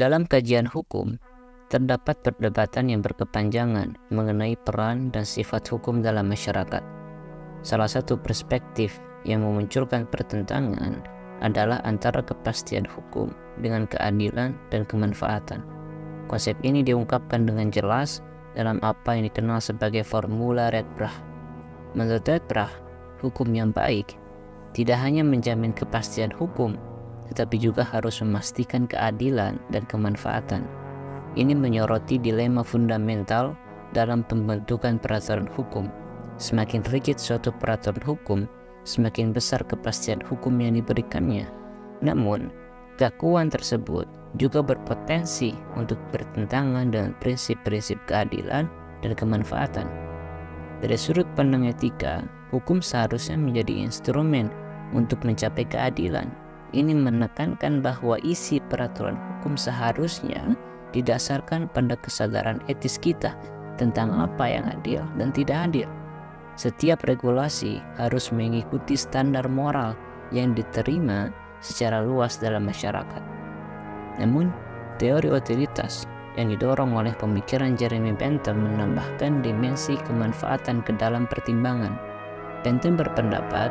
Dalam kajian hukum, terdapat perdebatan yang berkepanjangan mengenai peran dan sifat hukum dalam masyarakat. Salah satu perspektif yang memunculkan pertentangan adalah antara kepastian hukum dengan keadilan dan kemanfaatan. Konsep ini diungkapkan dengan jelas dalam apa yang dikenal sebagai formula Redbrach. Menurut Redbrach, hukum yang baik tidak hanya menjamin kepastian hukum, tetapi juga harus memastikan keadilan dan kemanfaatan. Ini menyoroti dilema fundamental dalam pembentukan peraturan hukum. Semakin rigid suatu peraturan hukum, semakin besar kepastian hukum yang diberikannya. Namun, keakuan tersebut juga berpotensi untuk bertentangan dengan prinsip-prinsip keadilan dan kemanfaatan. Dari sudut pandang etika, hukum seharusnya menjadi instrumen untuk mencapai keadilan. Ini menekankan bahwa isi peraturan hukum seharusnya didasarkan pada kesadaran etis kita tentang apa yang adil dan tidak adil. Setiap regulasi harus mengikuti standar moral yang diterima secara luas dalam masyarakat. Namun, teori utilitas yang didorong oleh pemikiran Jeremy Bentham menambahkan dimensi kemanfaatan ke dalam pertimbangan. Bentham berpendapat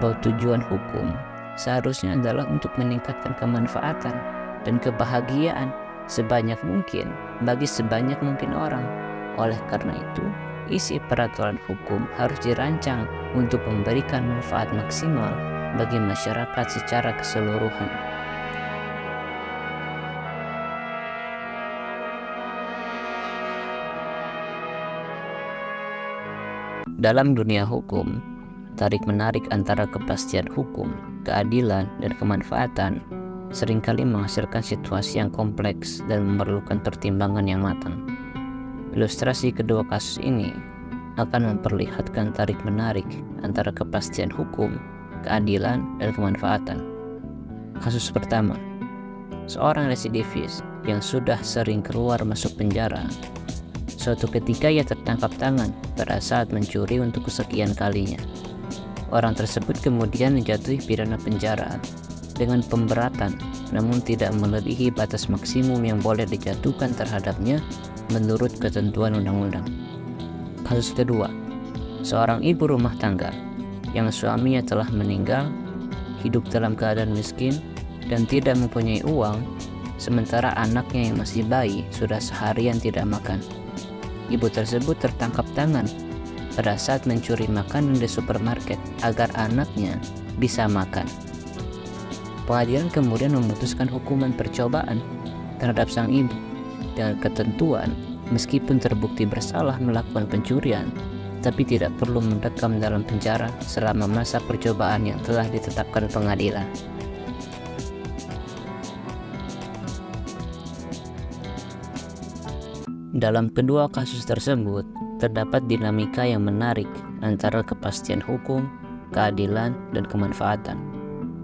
bahwa tujuan hukum seharusnya adalah untuk meningkatkan kemanfaatan dan kebahagiaan sebanyak mungkin bagi sebanyak mungkin orang. Oleh karena itu, isi peraturan hukum harus dirancang untuk memberikan manfaat maksimal bagi masyarakat secara keseluruhan. Dalam dunia hukum, tarik-menarik antara kepastian hukum, keadilan, dan kemanfaatan seringkali menghasilkan situasi yang kompleks dan memerlukan pertimbangan yang matang. Ilustrasi kedua kasus ini akan memperlihatkan tarik-menarik antara kepastian hukum, keadilan, dan kemanfaatan. Kasus pertama, seorang residivis yang sudah sering keluar masuk penjara. Suatu ketika ia tertangkap tangan pada saat mencuri untuk kesekian kalinya. Orang tersebut kemudian dijatuhi pidana penjara dengan pemberatan, namun tidak melebihi batas maksimum yang boleh dijatuhkan terhadapnya menurut ketentuan undang-undang. Kasus kedua, seorang ibu rumah tangga yang suaminya telah meninggal, hidup dalam keadaan miskin, dan tidak mempunyai uang, sementara anaknya yang masih bayi sudah seharian tidak makan. Ibu tersebut tertangkap tangan pada saat mencuri makanan di supermarket agar anaknya bisa makan. Pengadilan kemudian memutuskan hukuman percobaan terhadap sang ibu dengan ketentuan meskipun terbukti bersalah melakukan pencurian, tapi tidak perlu mendekam dalam penjara selama masa percobaan yang telah ditetapkan pengadilan. Dalam kedua kasus tersebut, terdapat dinamika yang menarik antara kepastian hukum, keadilan, dan kemanfaatan.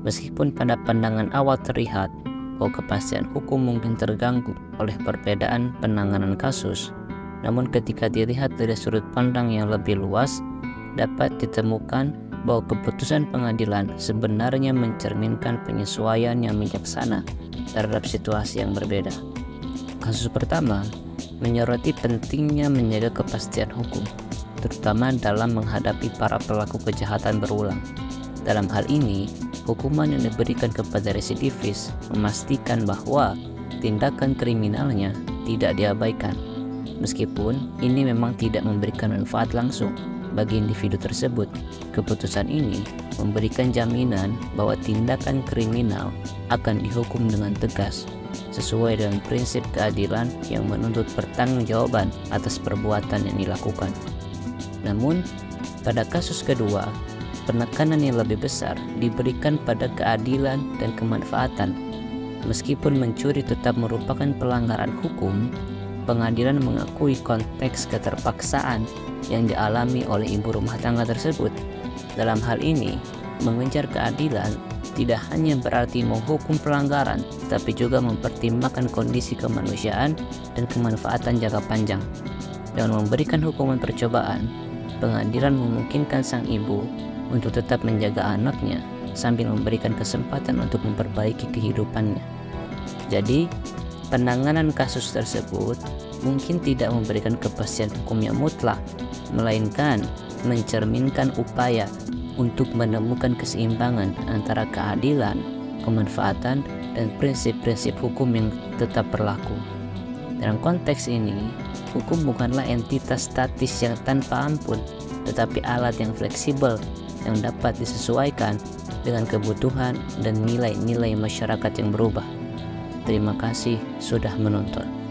Meskipun pada pandangan awal terlihat bahwa kepastian hukum mungkin terganggu oleh perbedaan penanganan kasus, namun ketika dilihat dari sudut pandang yang lebih luas, dapat ditemukan bahwa keputusan pengadilan sebenarnya mencerminkan penyesuaian yang bijaksana terhadap situasi yang berbeda. Kasus pertama menyoroti pentingnya menjaga kepastian hukum, terutama dalam menghadapi para pelaku kejahatan berulang. Dalam hal ini, hukuman yang diberikan kepada residivis memastikan bahwa tindakan kriminalnya tidak diabaikan. Meskipun ini memang tidak memberikan manfaat langsung bagi individu tersebut, keputusan ini memberikan jaminan bahwa tindakan kriminal akan dihukum dengan tegas sesuai dengan prinsip keadilan yang menuntut pertanggungjawaban atas perbuatan yang dilakukan. Namun, pada kasus kedua, penekanan yang lebih besar diberikan pada keadilan dan kemanfaatan. Meskipun mencuri tetap merupakan pelanggaran hukum, pengadilan mengakui konteks keterpaksaan yang dialami oleh ibu rumah tangga tersebut. Dalam hal ini, mengejar keadilan tidak hanya berarti menghukum pelanggaran, tapi juga mempertimbangkan kondisi kemanusiaan dan kemanfaatan jangka panjang. Dengan memberikan hukuman percobaan, pengadilan memungkinkan sang ibu untuk tetap menjaga anaknya sambil memberikan kesempatan untuk memperbaiki kehidupannya. Jadi, Penanganan kasus tersebut mungkin tidak memberikan kepastian hukum yang mutlak, melainkan mencerminkan upaya untuk menemukan keseimbangan antara keadilan, kemanfaatan, dan prinsip-prinsip hukum yang tetap berlaku. Dalam konteks ini, hukum bukanlah entitas statis yang tanpa ampun, tetapi alat yang fleksibel yang dapat disesuaikan dengan kebutuhan dan nilai-nilai masyarakat yang berubah. Terima kasih sudah menonton.